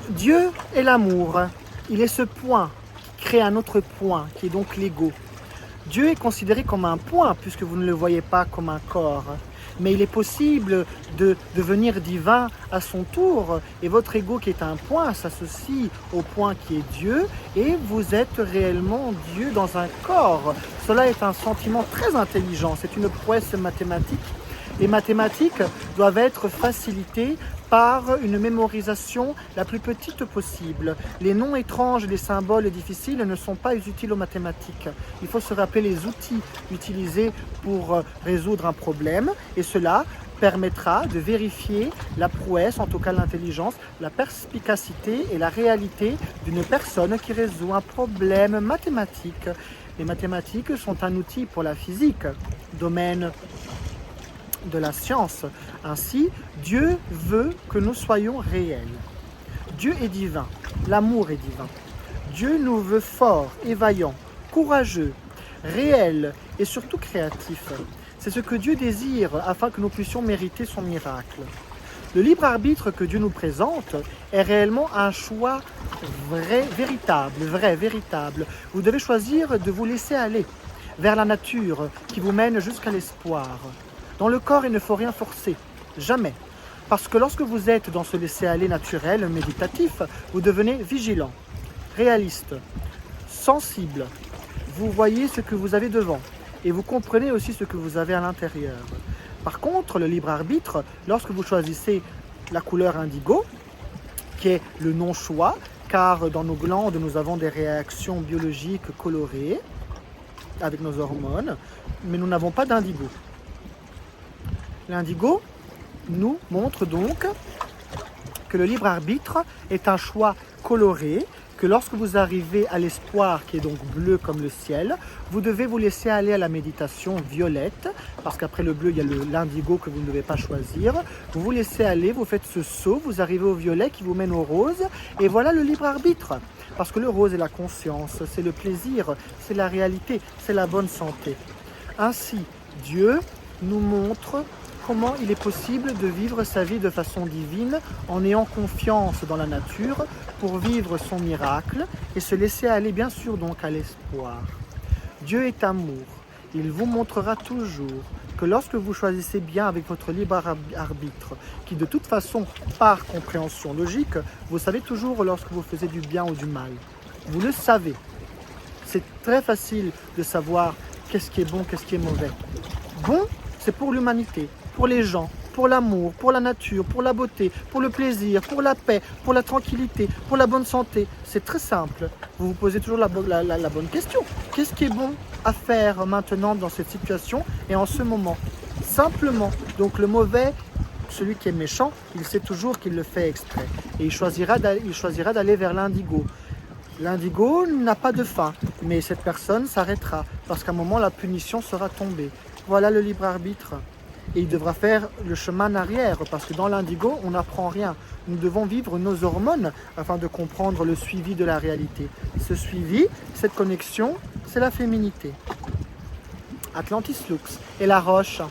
Dieu est l'amour. Il est ce point qui crée un autre point, qui est donc l'ego. Dieu est considéré comme un point, puisque vous ne le voyez pas comme un corps. Mais il est possible de devenir divin à son tour, et votre ego qui est un point s'associe au point qui est Dieu, et vous êtes réellement Dieu dans un corps. Cela est un sentiment très intelligent, c'est une prouesse mathématique. Les mathématiques doivent être facilitées par une mémorisation la plus petite possible. Les noms étranges, les symboles difficiles ne sont pas utiles aux mathématiques. Il faut se rappeler les outils utilisés pour résoudre un problème et cela permettra de vérifier la prouesse, en tout cas l'intelligence, la perspicacité et la réalité d'une personne qui résout un problème mathématique. Les mathématiques sont un outil pour la physique, domaine de la science. Ainsi, Dieu veut que nous soyons réels. Dieu est divin, l'amour est divin. Dieu nous veut forts et vaillants, courageux, réels et surtout créatifs. C'est ce que Dieu désire afin que nous puissions mériter son miracle. Le libre arbitre que Dieu nous présente est réellement un choix véritable. Vous devez choisir de vous laisser aller vers la nature qui vous mène jusqu'à l'espoir. Dans le corps, il ne faut rien forcer, jamais. Parce que lorsque vous êtes dans ce laisser-aller naturel, méditatif, vous devenez vigilant, réaliste, sensible. Vous voyez ce que vous avez devant et vous comprenez aussi ce que vous avez à l'intérieur. Par contre, le libre arbitre, lorsque vous choisissez la couleur indigo, qui est le non-choix, car dans nos glandes, nous avons des réactions biologiques colorées avec nos hormones, mais nous n'avons pas d'indigo. L'indigo nous montre donc que le libre arbitre est un choix coloré, que lorsque vous arrivez à l'espoir, qui est donc bleu comme le ciel, vous devez vous laisser aller à la méditation violette, parce qu'après le bleu, il y a l'indigo que vous ne devez pas choisir. Vous vous laissez aller, vous faites ce saut, vous arrivez au violet qui vous mène au rose, et voilà le libre arbitre. Parce que le rose est la conscience, c'est le plaisir, c'est la réalité, c'est la bonne santé. Ainsi, Dieu nous montre comment il est possible de vivre sa vie de façon divine en ayant confiance dans la nature pour vivre son miracle et se laisser aller bien sûr donc à l'espoir. Dieu est amour. Il vous montrera toujours que lorsque vous choisissez bien avec votre libre arbitre, qui de toute façon, par compréhension logique, vous savez toujours lorsque vous faites du bien ou du mal. Vous le savez. C'est très facile de savoir qu'est-ce qui est bon, qu'est-ce qui est mauvais. Bon, c'est pour l'humanité, pour les gens, pour l'amour, pour la nature, pour la beauté, pour le plaisir, pour la paix, pour la tranquillité, pour la bonne santé. C'est très simple. Vous vous posez toujours la bonne question. Qu'est-ce qui est bon à faire maintenant dans cette situation et en ce moment? Simplement. Donc le mauvais, celui qui est méchant, il sait toujours qu'il le fait exprès. Et il choisira d'aller vers l'indigo. L'indigo n'a pas de fin, mais cette personne s'arrêtera parce qu'à un moment, la punition sera tombée. Voilà le libre arbitre. Et il devra faire le chemin en arrière, parce que dans l'indigo, on n'apprend rien. Nous devons vivre nos hormones afin de comprendre le suivi de la réalité. Ce suivi, cette connexion, c'est la féminité. Atlantis Lux et la roche.